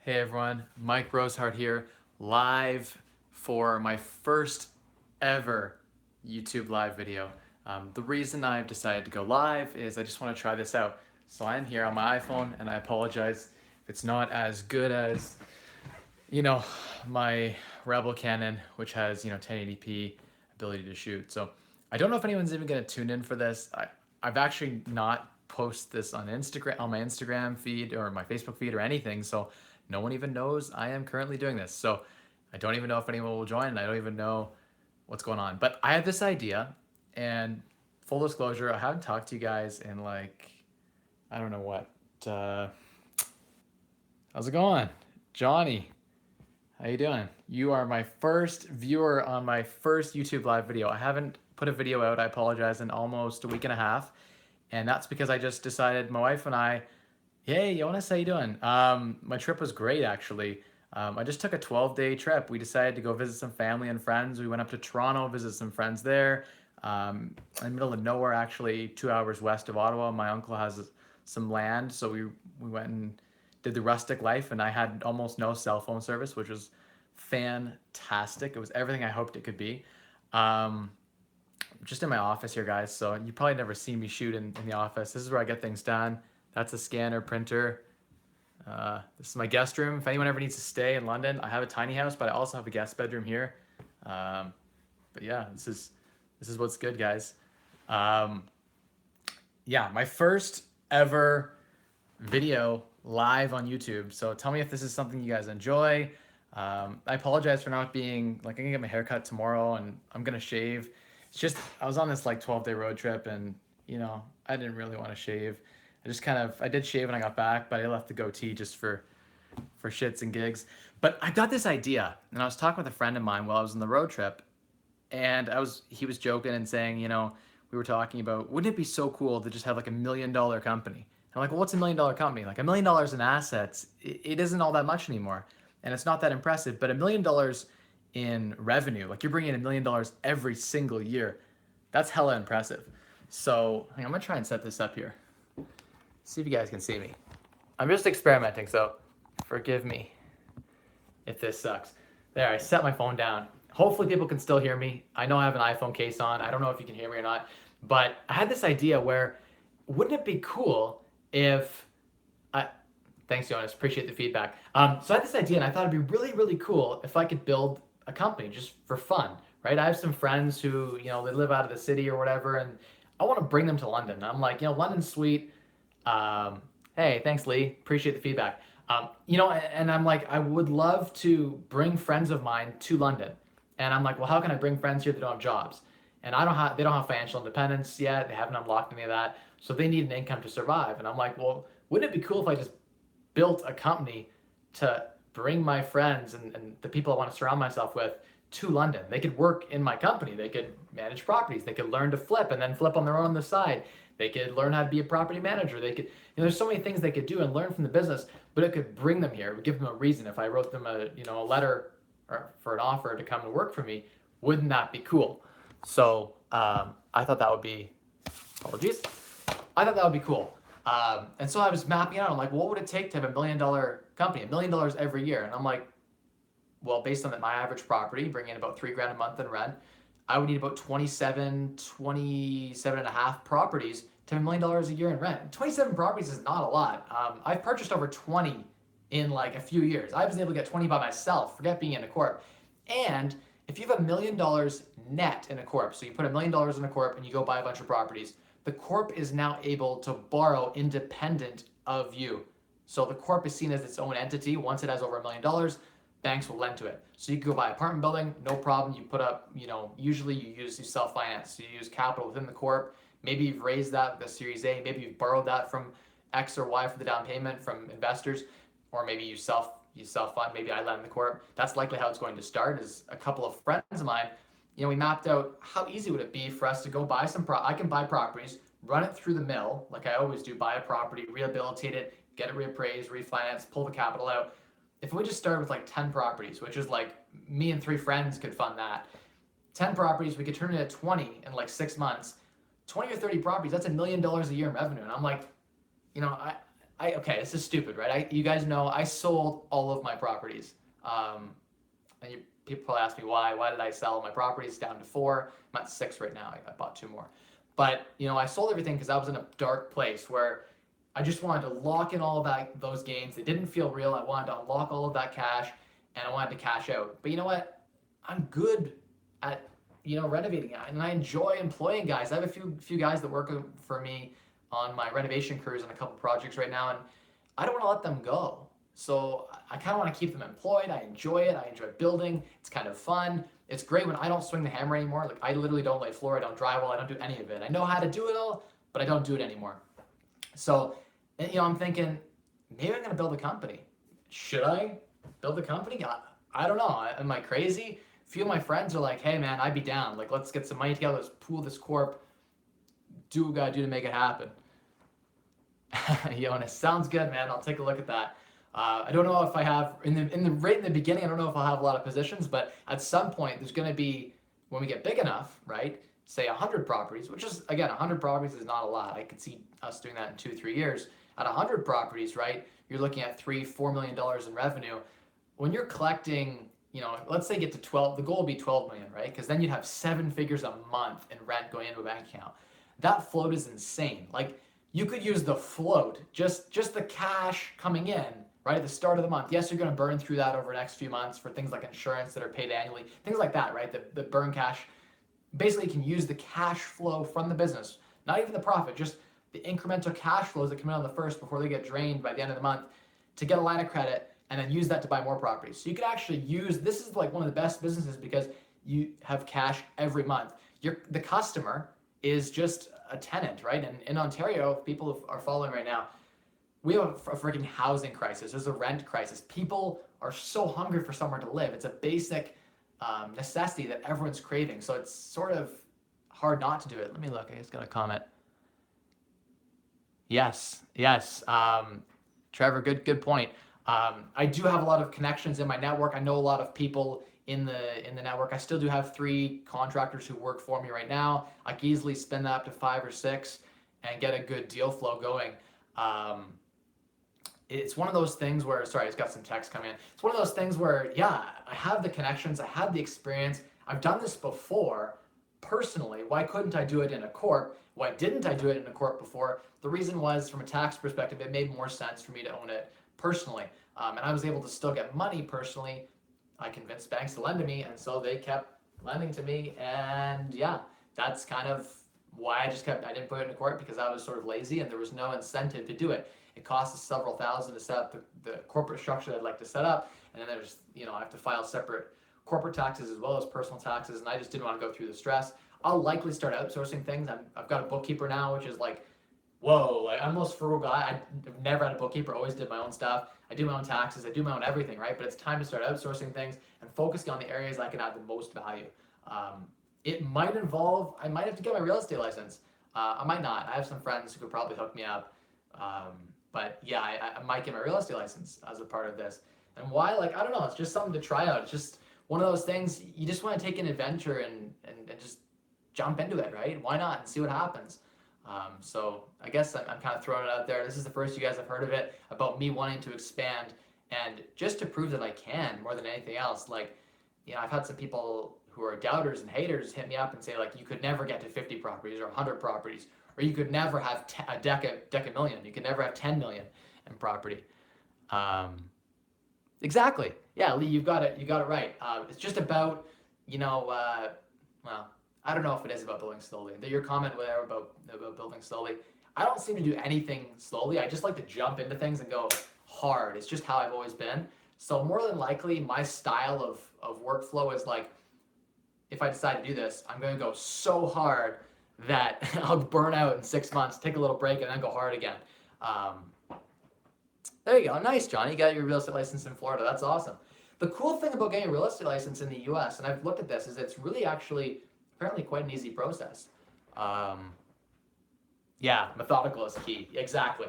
Hey everyone, Mike Rosehart here, live for my first ever YouTube live video. The reason I've decided to go live is I just want to try this out. So I'm here on my iPhone, and I apologize if it's not as good as, you know, my Rebel Canon, which has, 1080p ability to shoot. So I don't know if anyone's even going to tune in for this. I've actually not posted this on Instagram, on my Instagram feed or my Facebook feed or anything. So no one even knows I am currently doing this. So I don't even know if anyone will join, and I don't even know what's going on. But I have this idea, and full disclosure, I haven't talked to you guys in like, I don't know what. How's it going? Johnny, how you doing? You are my first viewer on my first YouTube live video. I haven't put a video out, I apologize, in almost a week and a half. And that's because I just decided, my wife and I, hey, Jonas, how you doing? My trip was great, actually. I just took a 12-day trip. We decided to go visit some family and friends. We went up to Toronto, visit some friends there. In the middle of nowhere, actually, 2 hours west of Ottawa. My uncle has some land, so we went and did the rustic life, and I had almost no cell phone service, which was fantastic. It was everything I hoped it could be. Um, just in my office here, guys, so you probably never see me shoot in the office. This is where I get things done. That's a scanner, printer. This is my guest room. If anyone ever needs to stay in London, I have a tiny house, but I also have a guest bedroom here. But yeah, this is what's good, guys. Um, yeah, my first ever video live on YouTube. So tell me if this is something you guys enjoy. I apologize for not being like, I'm gonna get my hair cut tomorrow, and I'm gonna shave. It's just I was on this like 12-day road trip, and I didn't really want to shave. I did shave when I got back, but I left the goatee just for shits and gigs. But I got this idea, and I was talking with a friend of mine while I was on the road trip, and he was joking and saying, we were talking about, wouldn't it be so cool to just have like $1 million company? I'm like, well, what's $1 million company? Like $1 million in assets, it isn't all that much anymore, and it's not that impressive. But $1 million in revenue, like you're bringing in $1 million every single year, that's hella impressive. So I'm gonna try and set this up here. See if you guys can see me. I'm just experimenting, so forgive me if this sucks. There, I set my phone down. Hopefully people can still hear me. I know I have an iPhone case on. I don't know if you can hear me or not, but I had this idea where, wouldn't it be cool if thanks, Jonas, appreciate the feedback. So I had this idea, and I thought it'd be really, really cool if I could build a company just for fun, right? I have some friends who, they live out of the city or whatever, and I want to bring them to London. I'm like, London's sweet. Hey, thanks, Lee. Appreciate the feedback. And I'm like, I would love to bring friends of mine to London. And I'm like, well, how can I bring friends here that don't have jobs? And they don't have financial independence yet. They haven't unlocked any of that. So they need an income to survive. And I'm like, well, wouldn't it be cool if I just built a company to bring my friends and the people I want to surround myself with to London? They could work in my company. They could manage properties. They could learn to flip and then flip on their own on the side. They could learn how to be a property manager. They could, there's so many things they could do and learn from the business, but it could bring them here. It would give them a reason. If I wrote them a letter or for an offer to come and work for me, wouldn't that be cool? So I thought that would be, apologies. I thought that would be cool. And so I was mapping out. I'm like, well, what would it take to have $1 million company, $1 million every year? And I'm like, well, based on my average property, bringing in about $3,000 a month in rent, I would need about 27 and a half properties to $1 million a year in rent. 27 properties is not a lot. I've purchased over 20 in like a few years. I was able to get 20 by myself, forget being in a corp. And if you have $1 million net in a corp, so you put $1 million in a corp and you go buy a bunch of properties, the corp is now able to borrow independent of you. So the corp is seen as its own entity. Once it has over $1 million, banks will lend to it. So you can go buy an apartment building, no problem. You put up, usually you self-finance. So you use capital within the corp. Maybe you've raised that with a Series A. Maybe you've borrowed that from X or Y for the down payment from investors, or maybe you self-fund. Maybe I lend the corp. That's likely how it's going to start. Is a couple of friends of mine, we mapped out how easy would it be for us to go buy I can buy properties, run it through the mill, like I always do, buy a property, rehabilitate it, get it reappraised, refinance, pull the capital out. If we just started with like 10 properties, which is like me and 3 friends could fund that, 10 properties, we could turn it into 20 in like 6 months. 20 or 30 properties, that's $1 million a year in revenue. And I'm like, okay, this is stupid, right? You guys know I sold all of my properties. And people probably ask me why. Why did I sell my properties down to 4? I'm at 6 right now. I bought 2 more. But, I sold everything because I was in a dark place where I just wanted to lock in all of those gains. They didn't feel real. I wanted to unlock all of that cash, and I wanted to cash out. But you know what? I'm good at, renovating, and I enjoy employing guys. I have a few guys that work for me on my renovation crews on a couple projects right now, and I don't want to let them go. So I kind of want to keep them employed. I enjoy it. I enjoy building. It's kind of fun. It's great when I don't swing the hammer anymore. Like, I literally don't lay floor. I don't drywall. I don't do any of it. I know how to do it all, but I don't do it anymore. So, I'm thinking, maybe I'm going to build a company. Should I build a company? I don't know. Am I crazy? A few of my friends are like, hey man, I'd be down. Like, let's get some money together. Let's pool this corp. Do what we gotta do to make it happen. Jonas, sounds good, man. I'll take a look at that. I don't know if I have right in the beginning. I don't know if I'll have a lot of positions, but at some point there's going to be, when we get big enough, right? Say 100 properties, which is, again, 100 properties is not a lot. I could see us doing that in 2-3 years. At 100 properties, right? You're looking at $3-4 million in revenue. When you're collecting, let's say get to 12, the goal would be 12 million, right? Because then you'd have 7 figures a month in rent going into a bank account. That float is insane. Like, you could use the float, just the cash coming in, right, at the start of the month. Yes, you're going to burn through that over the next few months for things like insurance that are paid annually, things like that, right? The burn cash. Basically, you can use the cash flow from the business, not even the profit, just the incremental cash flows that come in on the first before they get drained by the end of the month to get a line of credit and then use that to buy more properties. So you could actually use, this is like one of the best businesses because you have cash every month. The customer is just a tenant, right? And in Ontario, people are following right now, we have a freaking housing crisis. There's a rent crisis. People are so hungry for somewhere to live. It's a basic necessity that everyone's craving. So it's sort of hard not to do it. Let me look. I just got a comment. Yes. Trevor, good point. I do have a lot of connections in my network. I know a lot of people in the network. I still do have 3 contractors who work for me right now. I can easily spin that up to 5 or 6 and get a good deal flow going. It's one of those things where, sorry, I just got some text coming in. It's one of those things where, yeah, I have the connections, I have the experience. I've done this before personally. Why couldn't I do it in a corp? Why didn't I do it in a corp before? The reason was, from a tax perspective, it made more sense for me to own it personally. And I was able to still get money personally. I convinced banks to lend to me, and so they kept lending to me. And yeah, that's kind of why I didn't put it in a corp, because I was sort of lazy and there was no incentive to do it. It costs us several thousand to set up the corporate structure that I'd like to set up. And then there's, I have to file separate corporate taxes as well as personal taxes. And I just didn't want to go through the stress. I'll likely start outsourcing things. I've got a bookkeeper now, which is like, whoa, like, I'm the most frugal guy. I've never had a bookkeeper, always did my own stuff. I do my own taxes, I do my own everything, right? But it's time to start outsourcing things and focusing on the areas I can add the most value. It might involve, I might have to get my real estate license. I might not. I have some friends who could probably hook me up. But yeah, I might get my real estate license as a part of this. And why? Like, I don't know. It's just something to try out. It's just one of those things, you just want to take an adventure and just jump into it, right? Why not? And see what happens. So I guess I'm kind of throwing it out there. This is the first you guys have heard of it, about me wanting to expand, and just to prove that I can more than anything else. Like, I've had some people who are doubters and haters hit me up and say, like, you could never get to 50 properties or 100 properties, or you could never have a deca million. You could never have 10 million in property. Exactly. Yeah, Lee, you got it right. It's just about, well, I don't know if it is about building slowly. Your comment there about building slowly, I don't seem to do anything slowly. I just like to jump into things and go hard. It's just how I've always been. So more than likely, my style of workflow is like, if I decide to do this, I'm going to go so hard that I'll burn out in 6 months, take a little break, and then go hard again. There you go. Nice, Johnny. You got your real estate license in Florida. That's awesome. The cool thing about getting a real estate license in the US, and I've looked at this, is it's really actually apparently quite an easy process. Yeah, methodical is key. Exactly.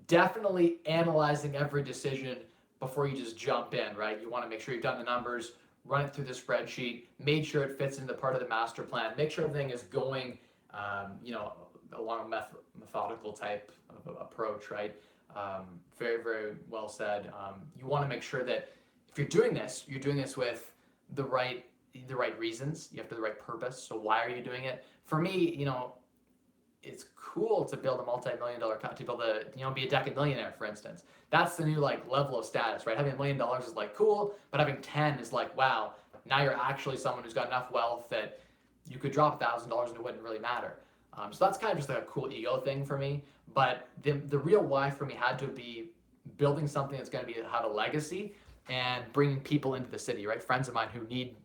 Definitely analyzing every decision before you just jump in, right? You want to make sure you've done the numbers, run it through the spreadsheet, made sure it fits into part of the master plan, make sure everything is going, along a methodical type of approach, right? Very, very well said. You want to make sure that if you're doing this with the right reasons. You have the right purpose. So why are you doing it? For me, it's cool to build a multi-million-dollar company, to build be a decamillionaire, for instance. That's the new like level of status, right? Having $1 million is like cool, but having 10 is like, wow, now you're actually someone who's got enough wealth that you could drop $1,000 and it wouldn't really matter. So that's kind of just like a cool ego thing for me. But the real why for me had to be building something that's going to have a legacy and bringing people into the city, right? Friends of mine who need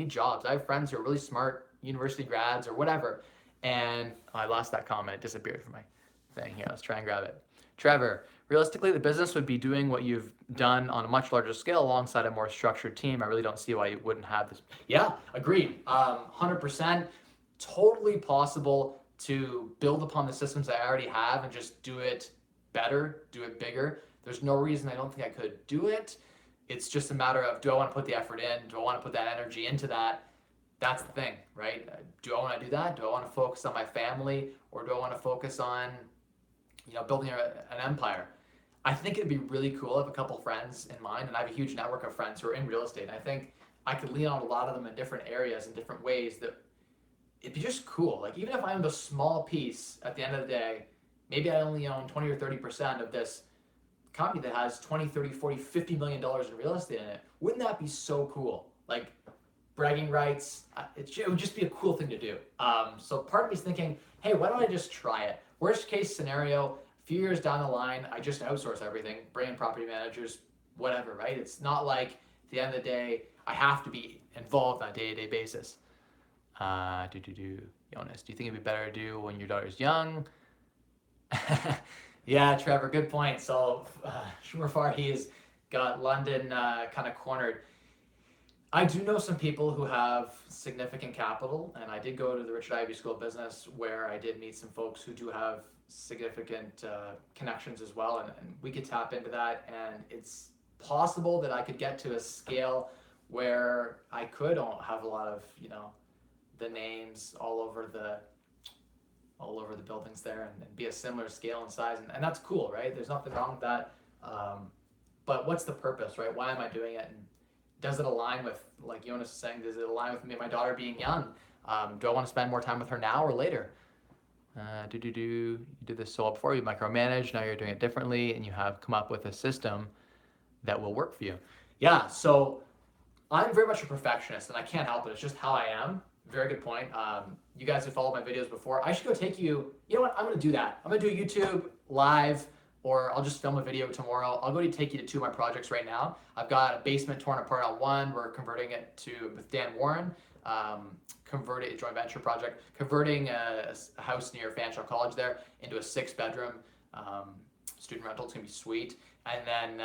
jobs. I have friends who are really smart university grads or whatever. And I lost that comment. It disappeared from my thing here. Let's try and grab it. Trevor, realistically, the business would be doing what you've done on a much larger scale alongside a more structured team. I really don't see why you wouldn't have this. Yeah, agreed. 100%. Totally possible to build upon the systems I already have and just do it better, do it bigger. There's no reason I don't think I could do it. It's just a matter of, do I want to put the effort in? Do I want to put that energy into that? That's the thing, right? Do I want to do that? Do I want to focus on my family, or do I want to focus on, building an empire? I think it'd be really cool. I have a couple friends in mind, and I have a huge network of friends who are in real estate. And I think I could lean on a lot of them in different areas, in different ways that it'd be just cool. Like, even if I owned a small piece at the end of the day, maybe I only own 20 or 30% of this company that has 20, 30, 40, $50 million in real estate in it. Wouldn't that be so cool? Like, bragging rights, it would just be a cool thing to do. So part of me is thinking, hey, why don't I just try it? Worst case scenario, a few years down the line, I just outsource everything, bring in property managers, whatever, right? It's not like at the end of the day, I have to be involved on a day-to-day basis. Jonas, do you think it'd be better to do when your daughter's young? Yeah, Trevor, good point. So, Shumar he's got London kind of cornered. I do know some people who have significant capital, and I did go to the Richard Ivey School of Business where I did meet some folks who do have significant connections as well, and we could tap into that, and it's possible that I could get to a scale where I could have a lot of, the names all over the buildings there, and be a similar scale and size, and that's cool, right? There's nothing wrong with that. But what's the purpose, right? Why am I doing it? And does it align with, like Jonas is saying, does it align with me, my daughter being young? Do I want to spend more time with her now or later? You did this so well before, you micromanaged, now you're doing it differently, and you have come up with a system that will work for you. Yeah, so I'm very much a perfectionist, and I can't help it. It's just how I am. Very good point. You guys have followed my videos before. I should go take you know what, I'm going to do that. I'm going to do a YouTube live, or I'll just film a video tomorrow. I'll go to take you to two of my projects right now. I've got a basement torn apart on one. We're converting it with Dan Warren, converting a joint venture project, converting a house near Fanshawe College there into a 6-bedroom student rental. It's gonna be sweet. And then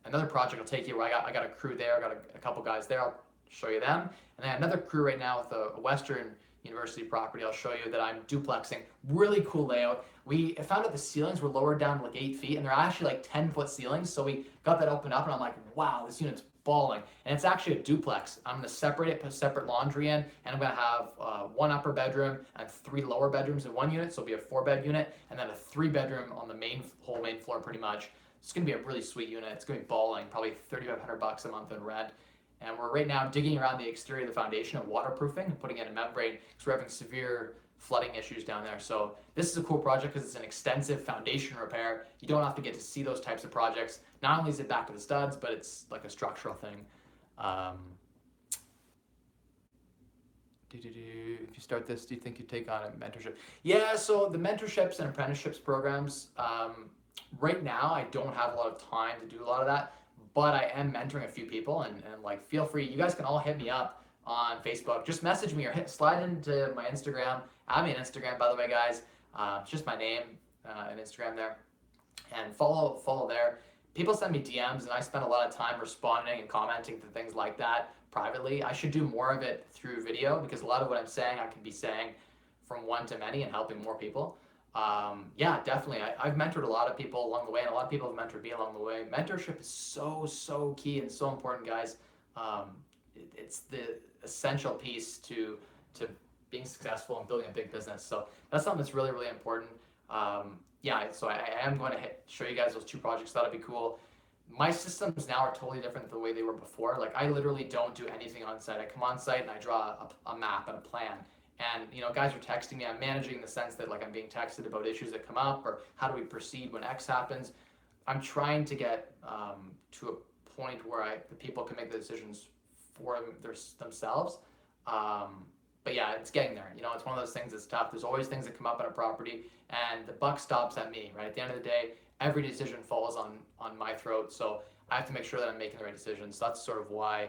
another project I'll take you where I got a crew there. I got a couple guys there. I'll show you them. And then another crew right now with a Western University property. I'll show you that I'm duplexing. Really cool layout. We found out the ceilings were lowered down to like 8 feet, and they're actually like 10-foot ceilings. So we got that opened up, and I'm like, wow, this unit's balling. And it's actually a duplex. I'm gonna separate it, put separate laundry in, and I'm gonna have one upper bedroom and 3 lower bedrooms in one unit. So it'll be a 4-bed unit, and then a 3-bedroom on the whole main floor pretty much. It's gonna be a really sweet unit. It's gonna be balling, probably $3,500 a month in rent. And we're right now digging around the exterior of the foundation and waterproofing and putting in a membrane because we're having severe flooding issues down there. So this is a cool project because it's an extensive foundation repair. You don't have to get to see those types of projects. Not only is it back to the studs, but it's like a structural thing. If you start this, do you think you take on a mentorship? Yeah, so the mentorships and apprenticeships programs, right now I don't have a lot of time to do a lot of that. But I am mentoring a few people, and like, feel free. You guys can all hit me up on Facebook. Just message me or slide into my Instagram. Add me on Instagram, by the way, guys. It's just my name and Instagram there. And follow there. People send me DMs, and I spend a lot of time responding and commenting to things like that privately. I should do more of it through video because a lot of what I'm saying, I can be saying from one to many and helping more people. Yeah, definitely. I've mentored a lot of people along the way, and a lot of people have mentored me along the way. Mentorship is so key and so important, guys. It's the essential piece to being successful and building a big business. So that's something that's really important. yeah, so I am going to show you guys those 2 projects. That'll be cool. My systems now are totally different than the way they were before. Like I literally don't do anything on site. I come on site and I draw a map and a plan. And guys are texting me. I'm managing in the sense that like I'm being texted about issues that come up or how do we proceed when X happens. I'm trying to get to a point where the people can make the decisions for themselves. But yeah, it's getting there. It's one of those things that's tough. There's always things that come up on a property, and the buck stops at me, right? At the end of the day, every decision falls on my throat, so I have to make sure that I'm making the right decisions. So that's sort of why.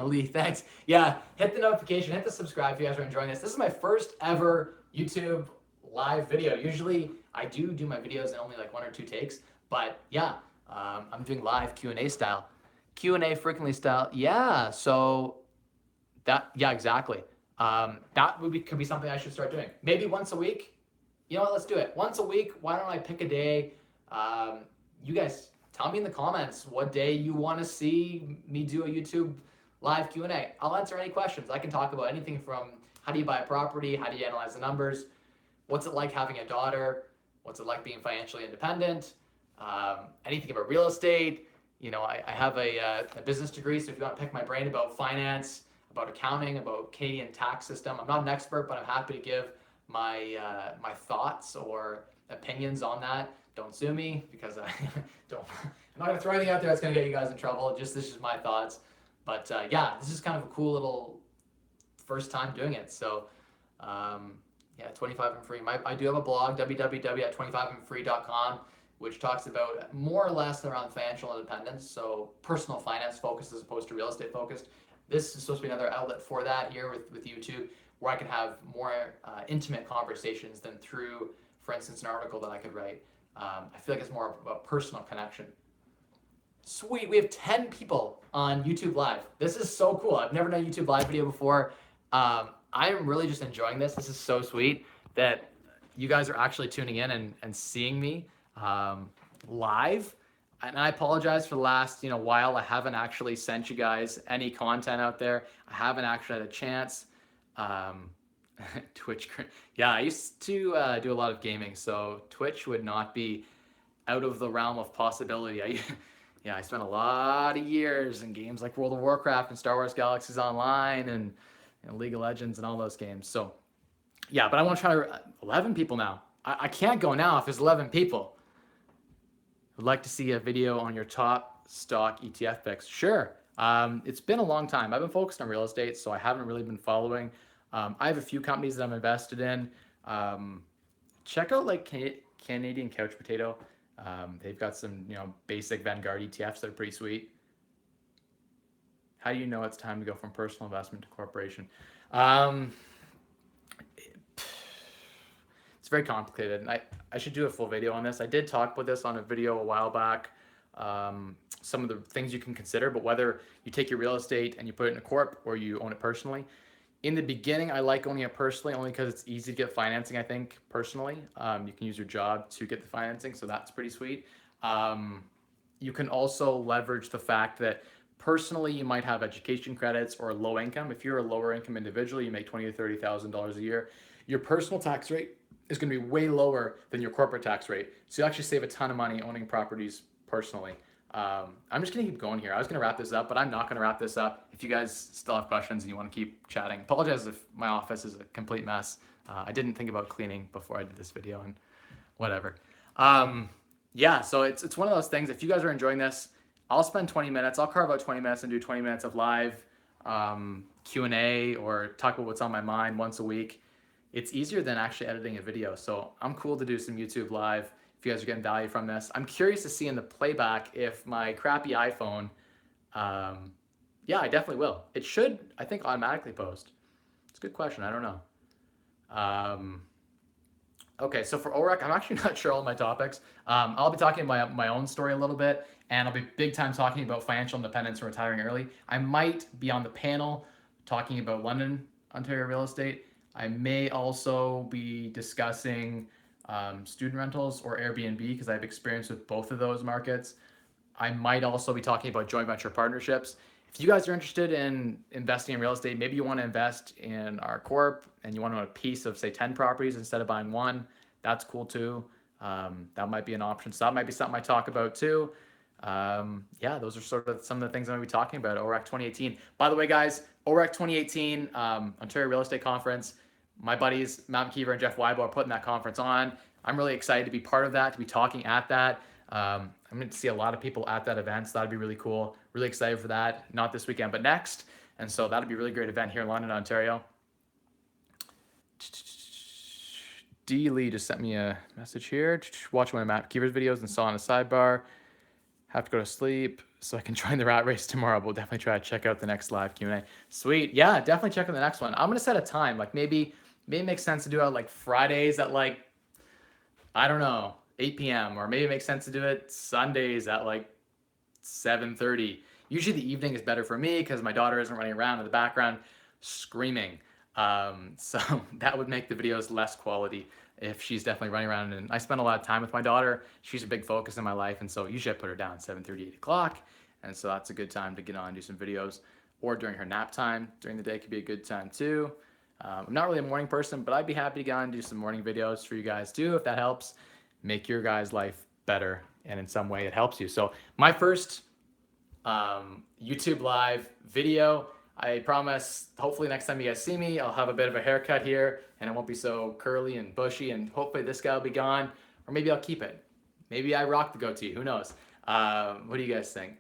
Lee, thanks. Yeah, hit the notification, hit the subscribe if you guys are enjoying this. This is my first ever YouTube live video. Usually I do my videos in only like 1 or 2 takes, but yeah, I'm doing live Q&A style. Q&A frequently style. Yeah, so yeah, exactly. That could be something I should start doing. Maybe once a week. You know what? Let's do it. Once a week. Why don't I pick a day? You guys tell me in the comments what day you want to see me do a YouTube live Q&A. I'll answer any questions. I can talk about anything from how do you buy a property? How do you analyze the numbers? What's it like having a daughter? What's it like being financially independent? Anything about real estate. I have a business degree, so if you want to pick my brain about finance, about accounting, about Canadian tax system, I'm not an expert, but I'm happy to give my thoughts or opinions on that. Don't sue me because I'm not gonna throw anything out there that's gonna get you guys in trouble. This is my thoughts. But yeah, this is kind of a cool little first time doing it. So yeah, 25 and free. I do have a blog, www.25andfree.com, which talks about more or less around financial independence. So personal finance focused as opposed to real estate focused. This is supposed to be another outlet for that here with YouTube, where I can have more intimate conversations than through, for instance, an article that I could write. I feel like it's more of a personal connection. Sweet, we have 10 people on YouTube Live. This is so cool. I've never done a YouTube Live video before. I'm really just enjoying this. This is so sweet that you guys are actually tuning in and seeing me live. And I apologize for the last while. I haven't actually sent you guys any content out there. I haven't actually had a chance. Twitch, yeah, I used to do a lot of gaming, so Twitch would not be out of the realm of possibility. I spent a lot of years in games like World of Warcraft and Star Wars Galaxies Online and League of Legends and all those games. So yeah, but I want to try 11 people now. I can't go now if there's 11 people. I'd like to see a video on your top stock ETF picks. Sure. It's been a long time. I've been focused on real estate, so I haven't really been following. I have a few companies that I'm invested in. Check out like Canadian Couch Potato. They've got some basic Vanguard ETFs that are pretty sweet. How do you know it's time to go from personal investment to corporation? It's very complicated, and I should do a full video on this. I did talk about this on a video a while back. Some of the things you can consider, but whether you take your real estate and you put it in a corp or you own it personally. In the beginning, I like owning it personally only because it's easy to get financing, I think, personally. You can use your job to get the financing, so that's pretty sweet. You can also leverage the fact that personally you might have education credits or low income. If you're a lower income individual, you make $20,000 to $30,000 a year. Your personal tax rate is going to be way lower than your corporate tax rate. So you actually save a ton of money owning properties personally. I'm just going to keep going here. I was going to wrap this up, but I'm not going to wrap this up. If you guys still have questions and you want to keep chatting, apologize if my office is a complete mess. I didn't think about cleaning before I did this video and whatever. Yeah, so it's one of those things. If you guys are enjoying this, I'll spend 20 minutes. I'll carve out 20 minutes and do 20 minutes of live Q&A or talk about what's on my mind once a week. It's easier than actually editing a video. So I'm cool to do some YouTube live if you guys are getting value from this. I'm curious to see in the playback if my crappy iPhone, yeah, I definitely will. It should, I think, automatically post. It's a good question. I don't know. Okay, so for OREC, I'm actually not sure all my topics. I'll be talking my own story a little bit, and I'll be big time talking about financial independence and retiring early. I might be on the panel talking about London, Ontario real estate. I may also be discussing student rentals or Airbnb because I have experience with both of those markets. I might also be talking about joint venture partnerships. If you guys are interested in investing in real estate, maybe you want to invest in our corp and you want to own a piece of say 10 properties instead of buying one, that's cool too. That might be an option. So that might be something I talk about too. Yeah, those are sort of some of the things I'm going to be talking about at OREC 2018. By the way, guys, OREC 2018, Ontario Real Estate Conference, my buddies, Matt McKeever and Jeff Weibel are putting that conference on. I'm really excited to be part of that, to be talking at that. I'm going to see a lot of people at that event, so that'd be really cool. Really excited for that. Not this weekend, but next. And so that'll be a really great event here in London, Ontario. D. Lee just sent me a message here. Watch one of Matt McKeever's videos and saw on a sidebar. Have to go to sleep so I can join the rat race tomorrow. But we'll definitely try to check out the next live Q&A. Sweet. Yeah, definitely check out the next one. I'm going to set a time. Like maybe it makes sense to do it like Fridays at like, I don't know, 8 p.m. Or maybe it makes sense to do it Sundays at like 7:30. Usually the evening is better for me because my daughter isn't running around in the background screaming. So that would make the videos less quality if she's definitely running around. And I spend a lot of time with my daughter. She's a big focus in my life. And so usually I put her down at 7:30, 8 o'clock. And so that's a good time to get on and do some videos. Or during her nap time during the day could be a good time too. I'm not really a morning person, but I'd be happy to get on and do some morning videos for you guys too, if that helps make your guys' life better. And in some way it helps you. So my first YouTube live video, I promise, hopefully next time you guys see me, I'll have a bit of a haircut here and it won't be so curly and bushy, and hopefully this guy will be gone, or maybe I'll keep it. Maybe I rock the goatee, who knows? What do you guys think?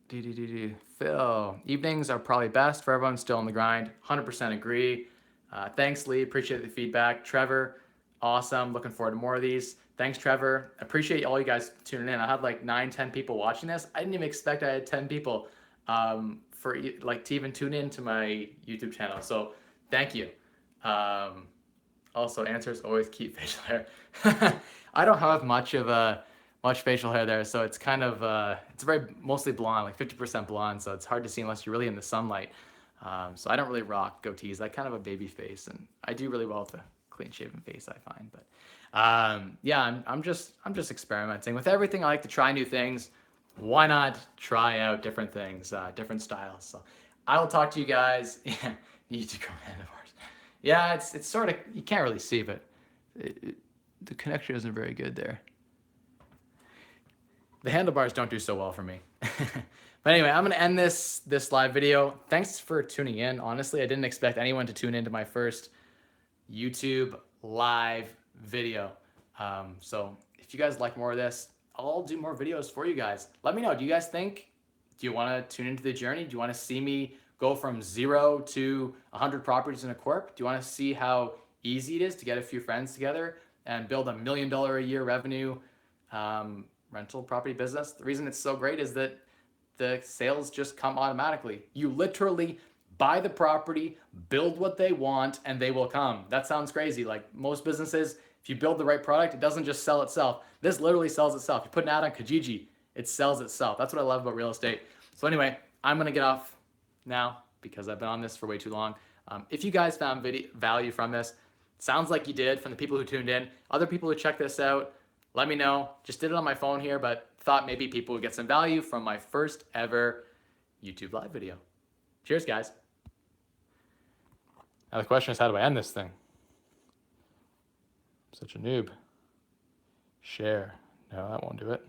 Phil, evenings are probably best for everyone still on the grind. 100% agree. Thanks, Lee. Appreciate the feedback. Trevor, awesome. Looking forward to more of these. Thanks, Trevor. Appreciate all you guys tuning in. I had like 9-10 people watching this. I didn't even expect I had 10 people for like to even tune in to my YouTube channel. So thank you. Also, answers always keep facial hair. I don't have much facial hair there, so it's kind of it's very mostly blonde, like 50% blonde. So it's hard to see unless you're really in the sunlight. So I don't really rock goatees. I kind of have a baby face, and I do really well with a clean shaven face, I find. But yeah, I'm just experimenting with everything. I like to try new things. Why not try out different things, different styles? So I will talk to you guys. Yeah, YouTube handlebars. Yeah, it's sort of, you can't really see, but the connection isn't very good there. The handlebars don't do so well for me. But anyway, I'm gonna end this live video. Thanks for tuning in. Honestly, I didn't expect anyone to tune into my first YouTube live video. So if you guys like more of this, I'll do more videos for you guys. Let me know. Do you guys think, do you want to tune into the journey? Do you want to see me go from 0 to 100 properties in a corp? Do you want to see how easy it is to get a few friends together and build $1 million a year revenue rental property business? The reason it's so great is that the sales just come automatically. You literally buy the property, build what they want, and they will come. That sounds crazy. Like most businesses, if you build the right product, it doesn't just sell itself. This literally sells itself. You put an ad on Kijiji, it sells itself. That's what I love about real estate. So anyway, I'm gonna get off now because I've been on this for way too long. If you guys found value from this, sounds like you did from the people who tuned in. Other people who check this out, let me know. Just did it on my phone here, but thought maybe people would get some value from my first ever YouTube live video. Cheers, guys. Now the question is, how do I end this thing? I'm such a noob. Share. No, that won't do it.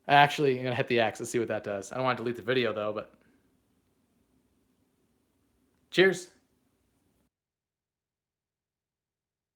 Actually, I'm gonna hit the X. Let's see what that does. I don't want to delete the video though, but cheers.